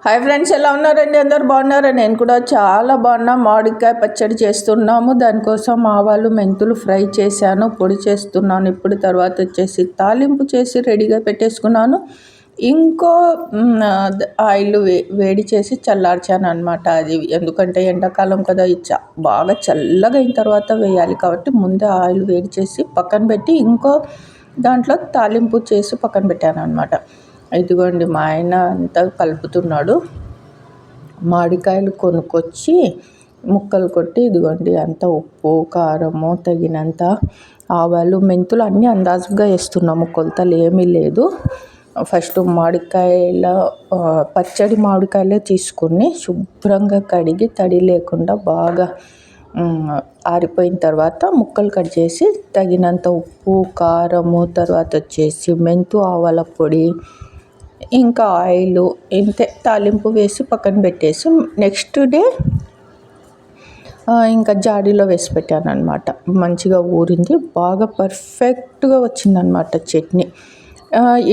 Hi friends, ఎలా ఉన్నారండి? అందరు బాగున్నారా? నేను కూడా చాలా బాగున్నా. మామిడికాయ పచ్చడి చేస్తున్నాము. దానికోసం ఆవాలు మెంతులు ఫ్రై చేశాను, పొడి చేస్తున్నాను. ఇప్పుడు తర్వాత వచ్చేసి తాలింపు చేసి రెడీగా పెట్టేసుకున్నాను. ఇంకో ఆయిల్ వేడి చేసి చల్లార్చాను అనమాట. అది ఎందుకంటే ఎండాకాలం కదా, బాగా చల్లగా అయిన తర్వాత వేయాలి కాబట్టి ముందే ఆయిల్ వేడి చేసి పక్కన పెట్టి ఇంకో దాంట్లో తాలింపు చేసి పక్కన పెట్టాను అనమాట. ఇదిగోండి మా ఆయన అంతా కలుపుతున్నాడు. మామిడికాయలు కొనుక్కొచ్చి ముక్కలు కొట్టి ఇదిగోండి అంత ఉప్పు కారము తగినంత ఆవాలు మెంతులు అన్నీ అందాజుగా వేస్తున్నాము, కొలతలు ఏమీ లేదు. ఫస్ట్ మామిడికాయల పచ్చడి మామిడికాయలే తీసుకుని శుభ్రంగా కడిగి తడి లేకుండా బాగా ఆరిపోయిన తర్వాత ముక్కలు కట్ చేసి తగినంత ఉప్పు కారము, తర్వాత వచ్చేసి మెంతు ఆవాల పొడి, ఇంకా ఆయిల్ ఇంతే తాలింపు వేసి పక్కన పెట్టేసి నెక్స్ట్ డే ఇంకా జాడీలో వేసి పెట్టాను అనమాట. మంచిగా ఊరింది, బాగా పర్ఫెక్ట్గా వచ్చిందనమాట చట్నీ.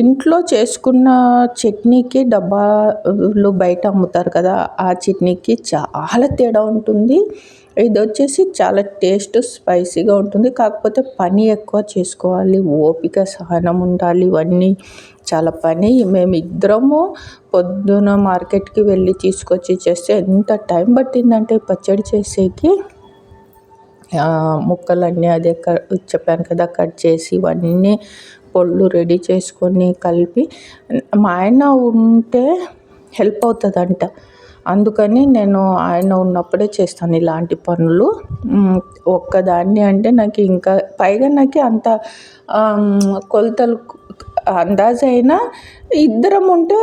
ఇంట్లో చేసుకున్న చట్నీకి డబ్బాలు బయట అమ్ముతారు కదా, ఆ చట్నీకి చాలా తేడా ఉంటుంది. ఇది వచ్చేసి చాలా టేస్ట్ స్పైసీగా ఉంటుంది. కాకపోతే పని ఎక్కువ చేసుకోవాలి, ఓపిక సహనం ఉండాలి, ఇవన్నీ చాలా పని. మేము ఇద్దరము పొద్దున మార్కెట్కి వెళ్ళి తీసుకొచ్చి చేస్తే ఎంత టైం పట్టిందంటే పచ్చడి చేసేకి. ముక్కలన్నీ అదే చెప్పాను కదా కట్ చేసి ఇవన్నీ పొళ్ళు రెడీ చేసుకొని కలిపి, మా ఆయన ఉంటే హెల్ప్ అవుతుందంట. అందుకని నేను ఆయన ఉన్నప్పుడే చేస్తాను ఇలాంటి పనులు. ఒక్కదాన్ని అంటే నాకు ఇంకా పైగా నాకు అంత కొలతలు అందాజు అయినా ఇద్దరం ఉంటే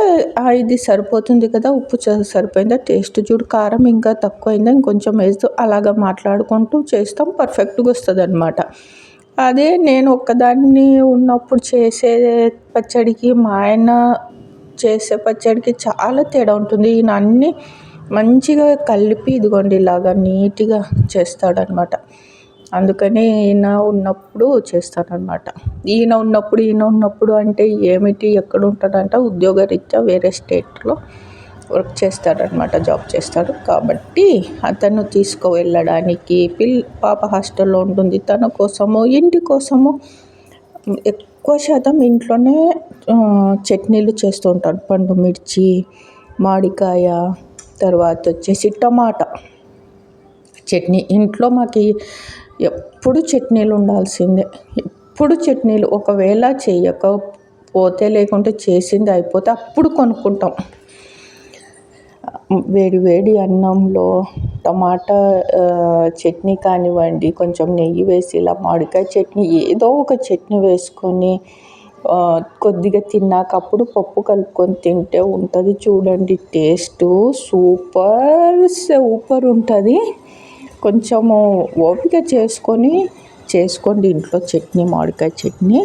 ఇది సరిపోతుంది కదా, ఉప్పు సరిపోయిందా, టేస్ట్ చూడు, కారం ఇంకా తక్కువైందా, ఇంకొంచెం వేస్తూ అలాగా మాట్లాడుకుంటూ చేస్తాం, పర్ఫెక్ట్గా వస్తుంది అనమాట. అదే నేను ఒక్కదాన్ని ఉన్నప్పుడు చేసే పచ్చడికి మా ఆయన చేసే పచ్చడికి చాలా తేడా ఉంటుంది. ఈయన అన్నీ మంచిగా కలిపి ఇదిగోండి ఇలాగా నీట్గా చేస్తాడనమాట. అందుకని ఈయన ఉన్నప్పుడు చేస్తానన్నమాట. ఈయన ఉన్నప్పుడు అంటే ఏమిటి, ఎక్కడ ఉంటాడంట, ఉద్యోగరీత్యా వేరే స్టేట్లో వర్క్ చేస్తాడనమాట, జాబ్ చేస్తాడు. కాబట్టి అతను తీసుకువెళ్ళడానికి పాప హాస్టల్లో ఉంటుంది, తన కోసము ఇంటి కోసము ఎక్కువ శాతం ఇంట్లోనే చట్నీలు చేస్తూ ఉంటాడు. పండు మిర్చి, మామిడికాయ, తర్వాత వచ్చేసి టమాటా చట్నీ. ఇంట్లో మాకు ఎప్పుడు చట్నీలు ఉండాల్సిందే, ఎప్పుడు చట్నీలు. ఒకవేళ చేయకపోతే లేకుంటే చేసింది అయిపోతే అప్పుడు కొనుక్కుంటాం. వేడి వేడి అన్నంలో టమాటా చట్నీ కానివ్వండి, కొంచెం నెయ్యి వేసి ఇలా మామిడికాయ చట్నీ ఏదో ఒక చట్నీ వేసుకొని కొద్దిగా తిన్నాక అప్పుడు పప్పు కలుపుకొని తింటే ఉంటుంది చూడండి, టేస్టు సూపర్ ఉంటుంది. కొంచెము ఓపిక చేసుకోండి ఇంట్లో చట్నీ, మామిడికాయ చట్నీ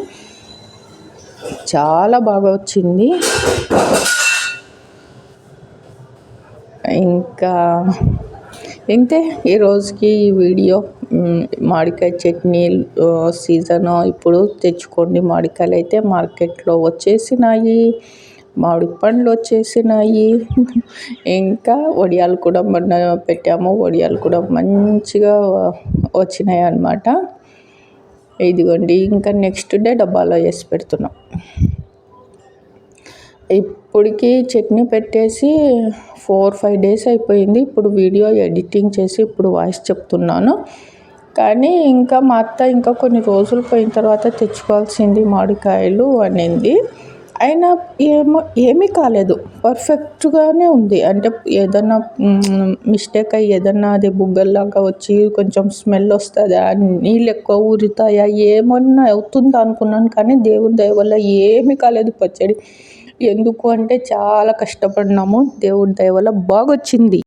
చాలా బాగా వచ్చింది. ఇంకా ఇంతే ఈరోజుకి ఈ వీడియో. మామిడికాయ చట్నీ సీజను ఇప్పుడు తెచ్చుకోండి. మామిడికాయలు అయితే మార్కెట్లో వచ్చేసినాయి, మామిడి పండ్లు వచ్చేసినాయి. ఇంకా వడియాలు కూడా మొన్న పెట్టాము, వడియాలు కూడా మంచిగా వచ్చినాయి అన్నమాట. ఇదిగోండి ఇంకా నెక్స్ట్ డే డబ్బాలో వేసి పెడుతున్నాం. ఇప్పటికి చట్నీ పెట్టేసి 4-5 days అయిపోయింది. ఇప్పుడు వీడియో ఎడిటింగ్ చేసి ఇప్పుడు వాయిస్ చెప్తున్నాను. కానీ ఇంకా మా అత్త ఇంకా కొన్ని రోజులు పోయిన తర్వాత తెచ్చుకోవాల్సింది మామిడికాయలు అనింది. అయినా ఏమీ కాలేదు, పర్ఫెక్ట్గానే ఉంది. అంటే ఏదన్నా మిస్టేక్ అయ్యి ఏదన్నా అది బుగ్గల్లాగా వచ్చి కొంచెం స్మెల్ వస్తుందా, నీళ్ళు ఎక్కువ ఊరుతాయా, ఏమన్నా అవుతుందా అనుకున్నాను. కానీ దేవుని దయ వల్ల ఏమీ కాలేదు పచ్చడి. ఎందుకు అంటే చాలా కష్టపడినాము, దేవుడి దయ వల్ల బాగా వచ్చింది.